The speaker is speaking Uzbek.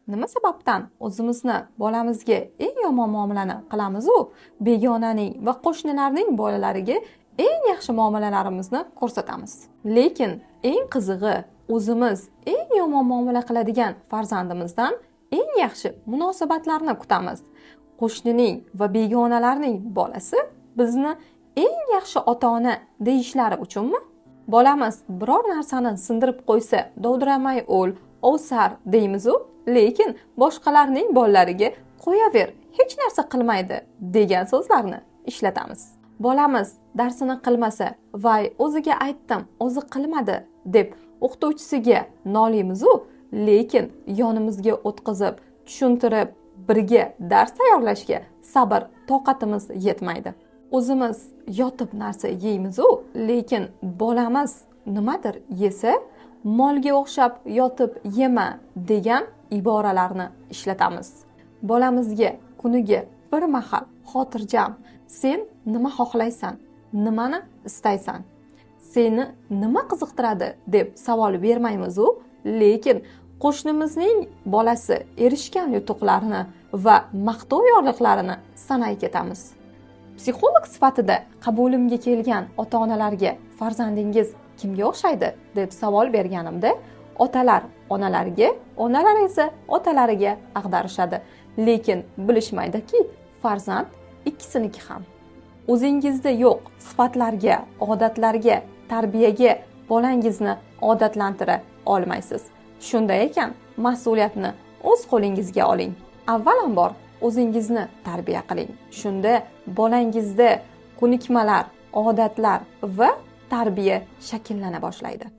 Nima sababdan o'zimizni bolamizga eng yomon muomalani qilamiz u begonaning va qo'shnilarning bolalariga eng yaxshi muomalalarimizni ko'rsatamiz. Lekin eng qizig'i o'zimiz eng yomon muomala qiladigan farzandimizdan eng yaxshi munosabatlarni kutamiz. Qo'shnining va begonalarning bolasi bizni eng yaxshi ota-ona deyishlari uchunmi? Bolamiz biror narsani sindirib qo'ysa, dovdiramay o'l, ovsar deymiz-u, lekin boshqalarning bolalariga qo'yaver, hech narsa qilmaydi degan so'zlarni ishlatamiz. Bolamiz darsini qilmasa, "Voy, o'ziga aytdim, o'zi qilmadi" deb o'qituvchisiga nolimiz-u, lekin yonimizga o'tqizib, tushuntirib, birga dars tayyorlashga sabr, toqatimiz yetmaydi. O'zimiz yotib narsa yeymiz-u, lekin bolamiz nimadir yesa, molga o'xshab yotib yema degan iboralarni ishlatamiz. Bolamizga kuniga bir mahal xotirjam, sen nima xohlaysan, nimani istaysan, seni nima qiziqtiradi deb savol bermaymiz-u, lekin qo'shnimizning bolasi erishgan yutuqlarini va maqtov yorliqlarini sanay ketamiz. Psixolog sifatida qabulimga kelgan ota-onalarga farzandingiz kimga o'xshaydi deb savol berganimda, otalar onalariga, onalar esa otalariga ag'darishadi. Lekin bilishmaydiki, farzand ikkisiniki ham. O'zingizda yo'q sifatlarga, odatlarga, tarbiyaga bolangizni odatlantira olmaysiz. Shunday ekan, mas'uliyatni o'z qo'lingizga oling. Avvalambor o'zingizni tarbiya qiling. Shunda bolangizda ko'nikmalar, odatlar va tarbiya shakllana boshlaydi.